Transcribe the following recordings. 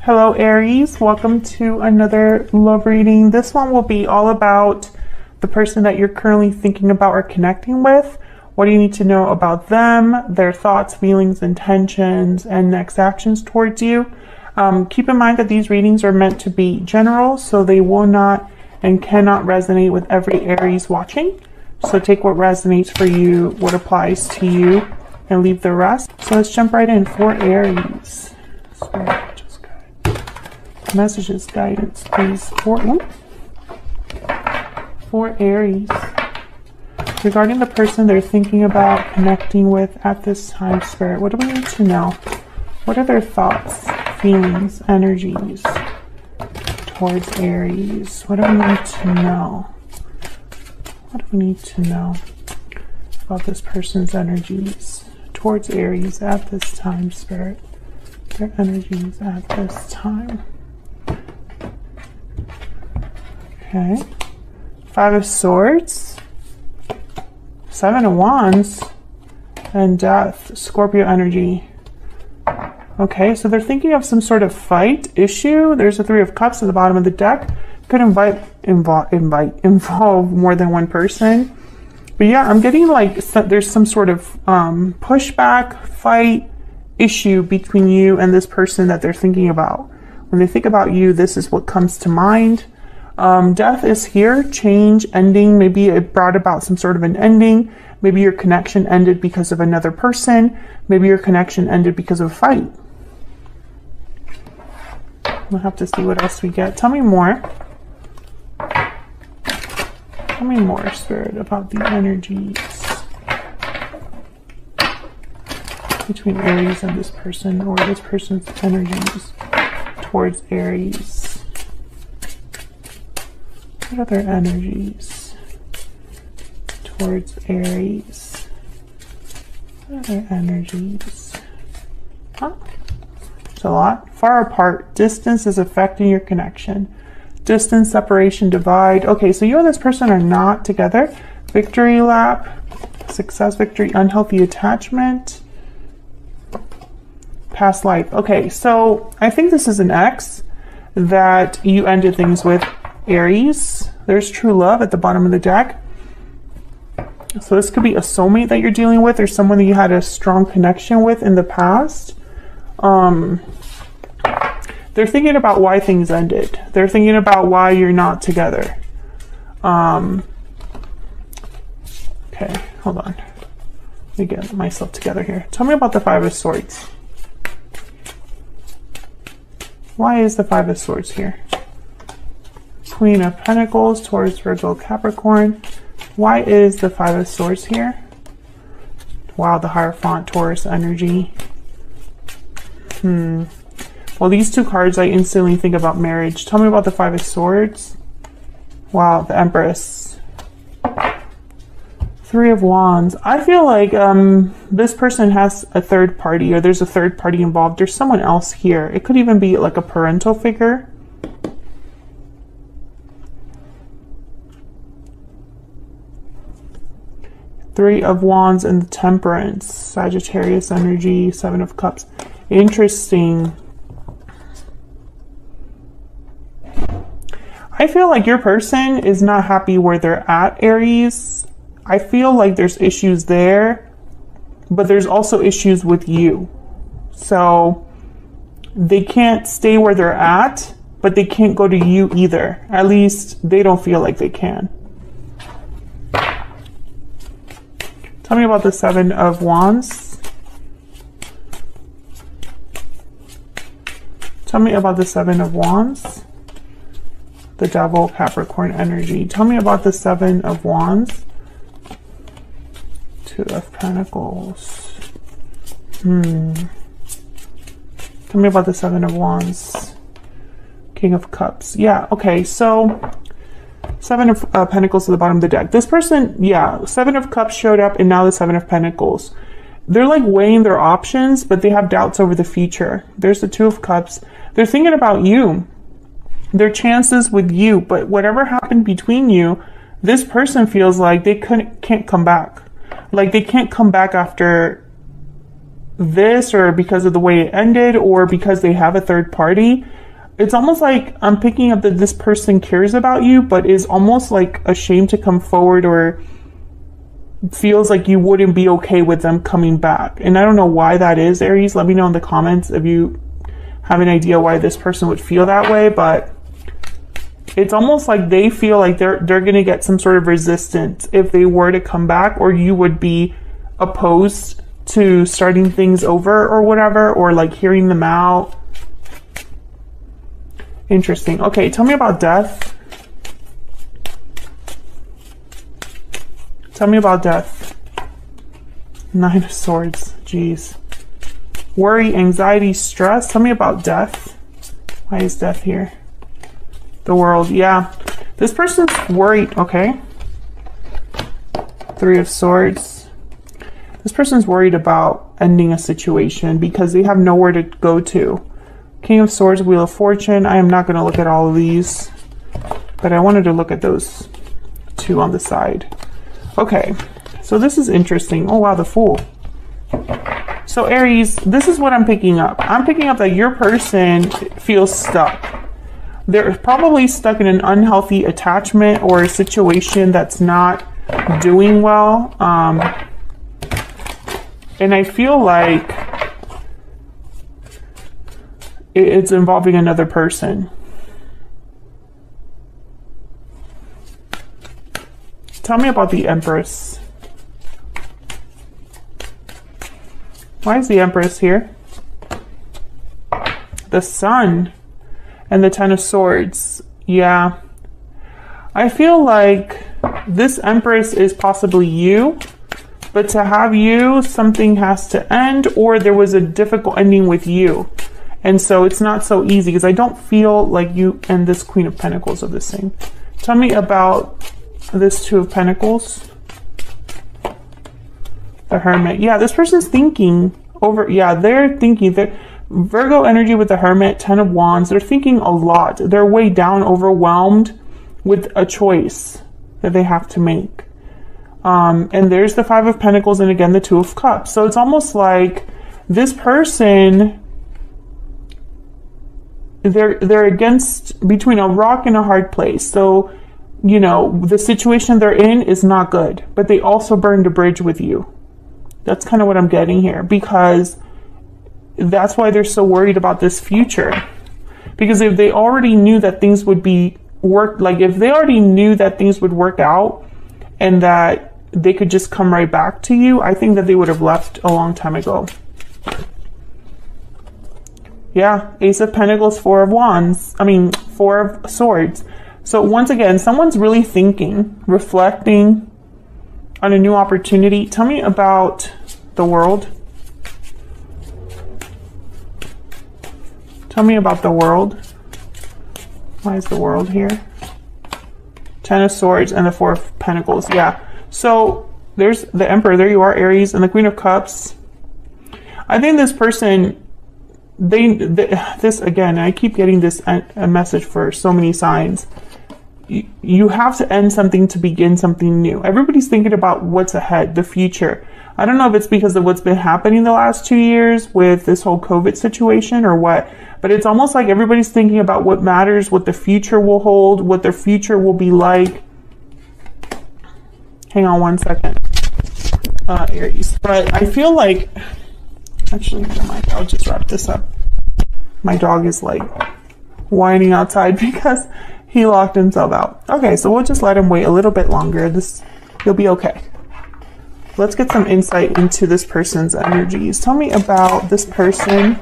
Hello Aries, welcome to another love reading. This one will be all about the person that you're currently thinking about or connecting with. What do you need to know about them, their thoughts, feelings, intentions, and next actions towards you? Keep in mind that these readings are meant to be general, so they will not and cannot resonate with every Aries watching. So take what resonates for you, what applies to you, and leave the rest. So let's jump right in. For Aries. Spirit, just guide. Messages, guidance, please. For Aries. Regarding the person they're thinking about connecting with at this time, Spirit, what do we need to know? What are their thoughts, feelings, energies towards Aries? What do we need to know? What do we need to know about this person's energies towards Aries at this time, Spirit? Their energies at this time. Okay. 5 of Swords. 7 of Wands. And Death. Scorpio energy. Okay, so they're thinking of some sort of fight, issue. There's a 3 of Cups at the bottom of the deck. Could involve more than one person. But yeah, I'm getting like there's some sort of pushback, fight, issue between you and this person that they're thinking about. When they think about you, this is what comes to mind. Death is here, change, ending. Maybe it brought about some sort of an ending. Maybe your connection ended because of another person. Maybe your connection ended because of a fight. We'll have to see what else we get. Tell me more. Tell me more, Spirit, about the energies between Aries and this person, or this person's energies towards Aries. What are their energies towards Aries? What are their energies? Huh? It's a lot. Far apart. Distance is affecting your connection. Distance, separation, divide. Okay, so you and this person are not together. Victory lap, success, victory, unhealthy attachment, past life. Okay, so I think this is an ex that you ended things with, Aries. There's true love at the bottom of the deck. So this could be a soulmate that you're dealing with, or someone that you had a strong connection with in the past. They're thinking about why things ended. They're thinking about why you're not together. Okay, hold on. Let me get myself together here. Tell me about the 5 of Swords. Why is the 5 of Swords here? Queen of Pentacles, Taurus, Virgo, Capricorn. Why is the 5 of Swords here? Wow, the Hierophant, Taurus energy. Well, these two cards, I instantly think about marriage. Tell me about the 5 of Swords. Wow, the Empress. 3 of Wands. I feel like this person has a third party, or there's a third party involved. There's someone else here. It could even be like a parental figure. Three of Wands and the Temperance. Sagittarius energy. 7 of Cups. Interesting. I feel like your person is not happy where they're at, Aries. I feel like there's issues there, but there's also issues with you. So they can't stay where they're at, but they can't go to you either. At least they don't feel like they can. Tell me about the 7 of Wands. Tell me about the 7 of Wands. The Devil, Capricorn energy. Tell me about the 7 of Wands. 2 of Pentacles. Tell me about the 7 of Wands. King of Cups. Yeah, okay, so 7 of Pentacles at the bottom of the deck. This person, yeah, 7 of Cups showed up, and now the 7 of Pentacles. They're like weighing their options, but they have doubts over the future. There's the 2 of Cups. They're thinking about you. Their chances with you, but whatever happened between you, this person feels like they can't come back. Like they can't come back after this, or because of the way it ended, or because they have a third party. It's almost like I'm picking up that this person cares about you, but is almost like ashamed to come forward, or feels like you wouldn't be okay with them coming back. And I don't know why that is, Aries. Let me know in the comments if you have an idea why this person would feel that way. But it's almost like they feel like they're going to get some sort of resistance if they were to come back, or you would be opposed to starting things over or whatever, or like hearing them out. Interesting. Okay, tell me about death. Tell me about death. 9 of Swords. Jeez. Worry, anxiety, stress. Tell me about death. Why is death here? The World. Yeah. This person's worried. Okay. 3 of Swords. This person's worried about ending a situation because they have nowhere to go to. King of Swords, Wheel of Fortune. I am not going to look at all of these, but I wanted to look at those 2 on the side. Okay, so this is interesting. Oh wow, the Fool. So Aries, this is what I'm picking up. I'm picking up that your person feels stuck. They're probably stuck in an unhealthy attachment or a situation that's not doing well. And I feel like it's involving another person. Tell me about the Empress. Why is the Empress here? The Sun and the 10 of Swords. Yeah. I feel like this Empress is possibly you, but to have you, something has to end, or there was a difficult ending with you. And so it's not so easy, because I don't feel like you and this Queen of Pentacles are the same. Tell me about this 2 of Pentacles. The Hermit. Yeah, this person's thinking over. Yeah, they're thinking. They're Virgo energy with the Hermit, 10 of Wands. They're thinking a lot. They're way down, overwhelmed with a choice that they have to make. And there's the 5 of Pentacles, and again, the 2 of Cups. So it's almost like this person, they're against, between a rock and a hard place. So, you know, the situation they're in is not good, but they also burned a bridge with you. That's kind of what I'm getting here, because that's why they're so worried about this future. Because if they already knew that things would be if they already knew that things would work out and that they could just come right back to you, I think that they would have left a long time ago. Yeah, Ace of Pentacles, 4 of Wands. 4 of Swords. So once again, someone's really thinking, reflecting on a new opportunity. Tell me about the World. Tell me about the World. Why is the World here? 10 of Swords and the 4 of Pentacles. Yeah. So there's the Emperor. There you are, Aries, and the Queen of Cups. I think this person, this again, I keep getting this a message for so many signs. You have to end something to begin something new. Everybody's thinking about what's ahead, the future. I don't know if it's because of what's been happening the last 2 years with this whole COVID situation or what, but it's almost like everybody's thinking about what matters, what the future will hold, what their future will be like. Hang on one second, Aries. But I feel like, actually, never mind. I'll just wrap this up. My dog is like whining outside because he locked himself out. Okay, so we'll just let him wait a little bit longer. He'll be okay. Let's get some insight into this person's energies. Tell me about this person.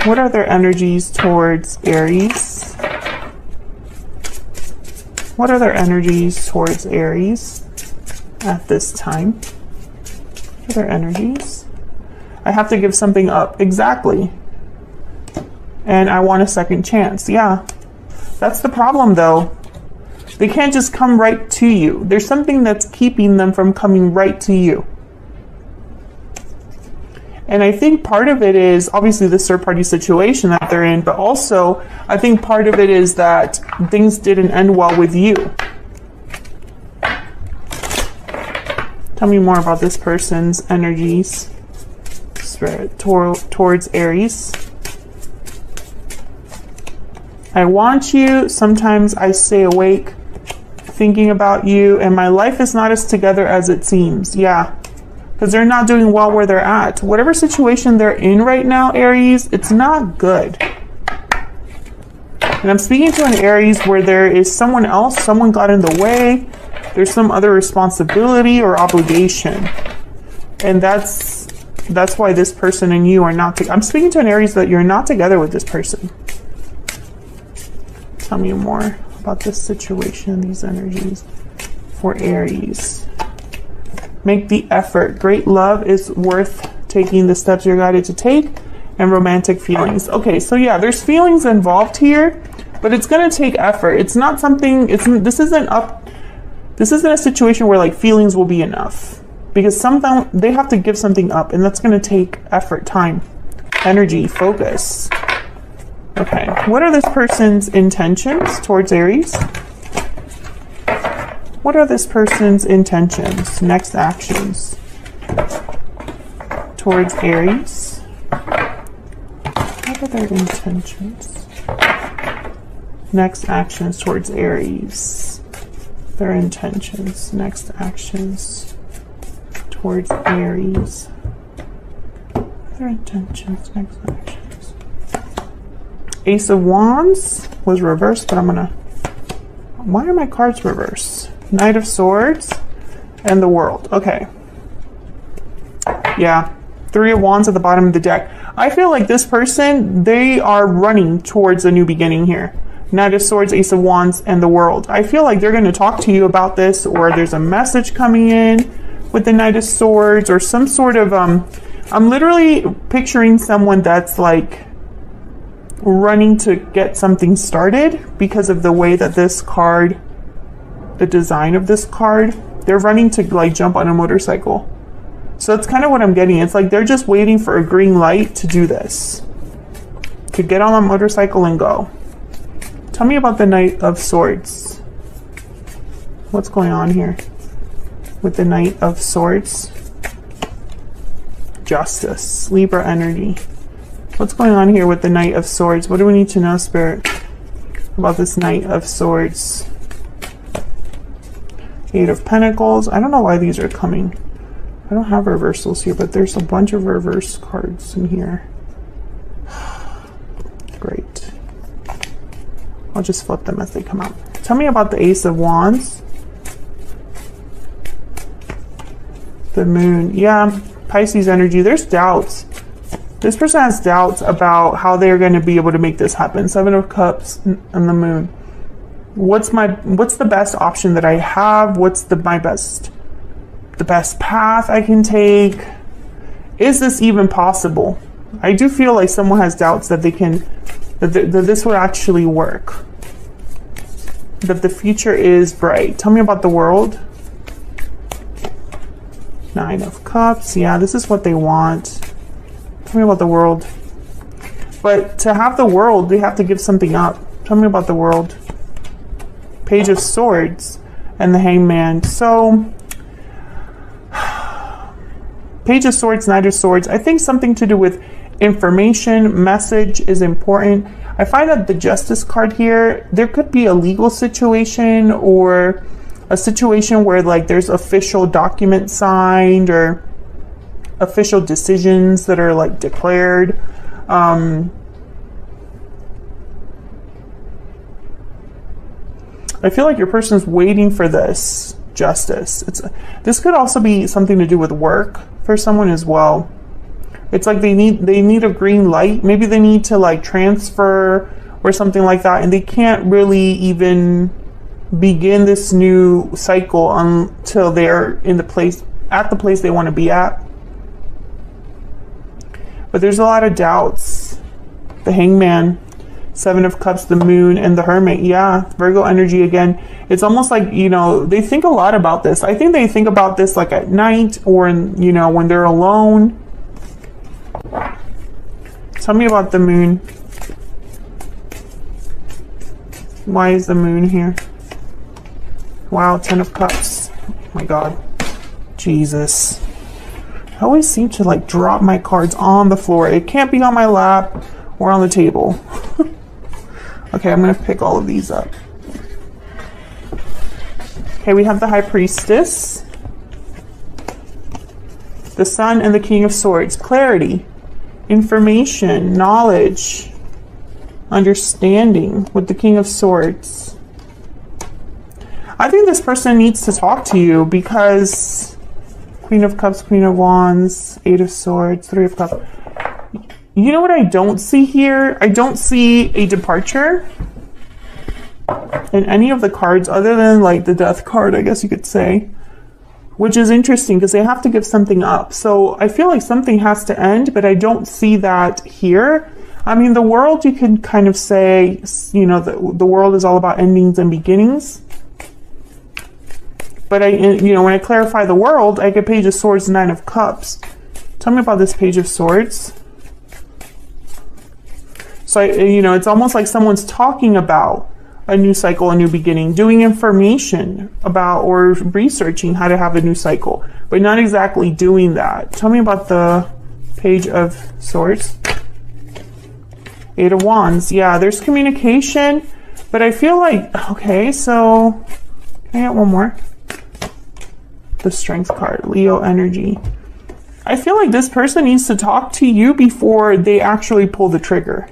What are their energies towards Aries? What are their energies towards Aries at this time? What are their energies? I have to give something up. Exactly. And I want a second chance. Yeah. That's the problem, though. They can't just come right to you. There's something that's keeping them from coming right to you. And I think part of it is obviously the third-party situation that they're in, but also I think part of it is that things didn't end well with you. Tell me more about this person's energies, Spirit, towards Aries. I want you. Sometimes I stay awake thinking about you, and my life is not as together as it seems. Yeah, because they're not doing well where they're at. Whatever situation they're in right now, Aries, it's not good. And I'm speaking to an Aries where there is someone else, someone got in the way. There's some other responsibility or obligation. And that's why this person and you are not, I'm speaking to an Aries that you're not together with this person. Tell me more about this situation, these energies for Aries. Make the effort. Great love is worth taking the steps you're guided to take, and romantic feelings. Okay, so yeah, there's feelings involved here, but it's going to take effort. It's not something, this isn't a situation where like feelings will be enough, because sometimes they have to give something up, and that's going to take effort, time, energy, focus. Okay, what are this person's intentions towards Aries? What are this person's intentions, next actions towards Aries? What are their intentions? Next actions towards Aries. Their intentions, next actions towards Aries. Their intentions, next actions. Ace of Wands was reversed, but I'm gonna, why are my cards reversed? Knight of Swords and the World. Okay. Yeah. Three of Wands at the bottom of the deck. I feel like this person, they are running towards a new beginning here. Knight of Swords, Ace of Wands, and the World. I feel like they're going to talk to you about this, or there's a message coming in with the Knight of Swords, or some sort of, I'm literally picturing someone that's like running to get something started because of the way that this card, the design of this card, they're running to like jump on a motorcycle. So that's kind of what I'm getting. It's like they're just waiting for a green light to do this, to get on a motorcycle and go. Tell me about the Knight of Swords. What's going on here with the Knight of Swords? Justice, Libra energy. What's going on here with the Knight of Swords? What do we need to know, Spirit, about this Knight of Swords? Eight of Pentacles. I don't know why these are coming. I don't have reversals here, but there's a bunch of reverse cards in here. Great. I'll just flip them as they come out. Tell me about the Ace of Wands. The Moon. Yeah, Pisces energy. There's doubts. This person has doubts about how they're going to be able to make this happen. Seven of Cups and the Moon. What's the best option that I have? What's the best path I can take? Is this even possible? I do feel like someone has doubts that that this would actually work. That the future is bright. Tell me about the World. Nine of Cups. Yeah, this is what they want. Tell me about the World. But to have the World, they have to give something up. Tell me about the World. Page of Swords and the Hangman. So, Page of Swords, Knight of Swords. I think something to do with information, message is important. I find that the Justice card here, there could be a legal situation or a situation where like there's official documents signed or official decisions that are like declared. I feel like your person's waiting for this justice. This could also be something to do with work for someone as well. It's like they need a green light. Maybe they need to like transfer or something like that, and they can't really even begin this new cycle until they're at the place they want to be at. But there's a lot of doubts. The Hangman, Seven of Cups, the Moon, and the Hermit. Yeah, Virgo energy again. It's almost like, you know, they think a lot about this. I think they think about this like at night or, you know, when they're alone. Tell me about the Moon. Why is the Moon here? Wow, Ten of Cups. Oh my God. Jesus. I always seem to like drop my cards on the floor. It can't be on my lap or on the table. Okay, I'm going to pick all of these up. Okay, we have the High Priestess, the Sun, and the King of Swords. Clarity, information, knowledge, understanding with the King of Swords. I think this person needs to talk to you because Queen of Cups, Queen of Wands, Eight of Swords, Three of Cups. You know what I don't see here? I don't see a departure in any of the cards other than like the Death card, I guess you could say, which is interesting because they have to give something up. So I feel like something has to end, but I don't see that here. I mean, the world, you can kind of say, you know, the world is all about endings and beginnings. But you know, when I clarify the world, I get Page of Swords, Nine of Cups. Tell me about this Page of Swords. So, you know, it's almost like someone's talking about a new cycle, a new beginning, doing information about or researching how to have a new cycle, but not exactly doing that. Tell me about the Page of Swords. Eight of Wands. Yeah, there's communication, but I feel like, okay, so can I get one more? The Strength card, Leo energy. I feel like this person needs to talk to you before they actually pull the trigger.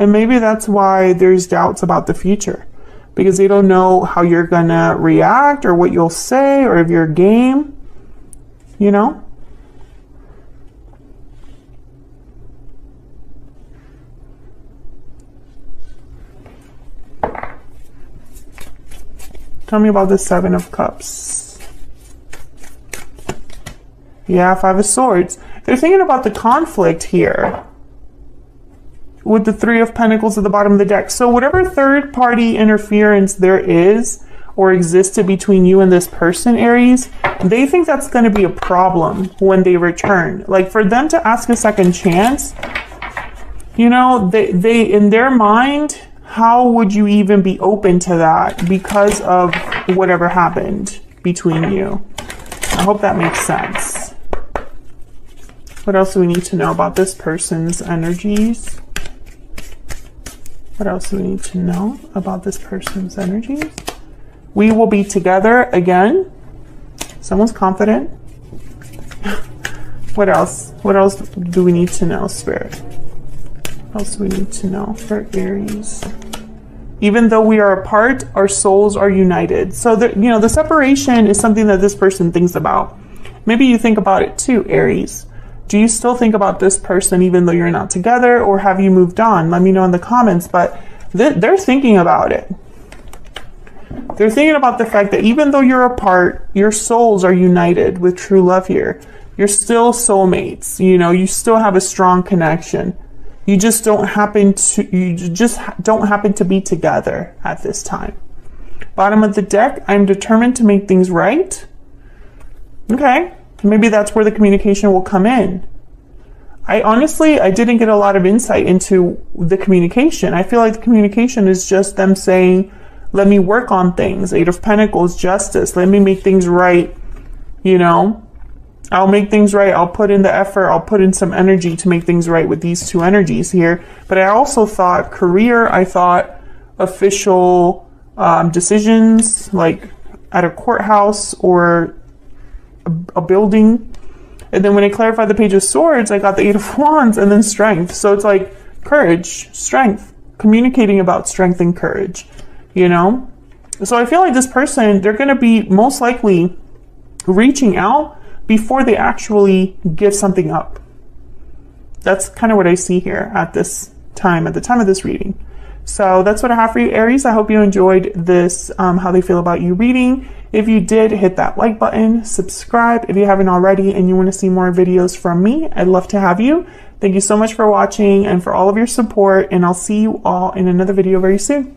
And maybe that's why there's doubts about the future, because they don't know how you're gonna react or what you'll say or if you're game, you know? Tell me about the Seven of Cups. Yeah, Five of Swords. They're thinking about the conflict here with the Three of Pentacles at the bottom of the deck. So whatever third party interference there is or existed between you and this person, Aries, they think that's going to be a problem when they return. Like for them to ask a second chance, you know, they in their mind, how would you even be open to that because of whatever happened between you? I hope that makes sense. What else do we need to know about this person's energies? What else do we need to know about this person's energies? We will be together again. Someone's confident. What else? What else do we need to know, Spirit? What else do we need to know for Aries? Even though we are apart, our souls are united. So, you know, the separation is something that this person thinks about. Maybe you think about it too, Aries. Do you still think about this person even though you're not together, or have you moved on? Let me know in the comments, but they're thinking about it. They're thinking about the fact that even though you're apart, your souls are united with true love here. You're still soulmates. You know, you still have a strong connection. You just don't happen to be together at this time. Bottom of the deck, I'm determined to make things right. Okay, maybe that's where the communication will come in. I didn't get a lot of insight into the communication. I feel like the communication is just them saying, let me work on things. Eight of Pentacles, justice. Let me make things right. You know, I'll make things right. I'll put in the effort. I'll put in some energy to make things right with these two energies here. But I also thought career. I thought official decisions, like at a courthouse or a building. And then when I clarified the Page of Swords, I got the Eight of Wands and then strength. So it's like courage, strength, communicating about strength and courage, you know? So I feel like this person, they're going to be most likely reaching out before they actually give something up. That's kind of what I see here at this time, at the time of this reading. So that's what I have for you, Aries. I hope you enjoyed this, how they feel about you reading. If you did, hit that like button, subscribe if you haven't already and you want to see more videos from me. I'd love to have you. Thank you so much for watching and for all of your support, and I'll see you all in another video very soon.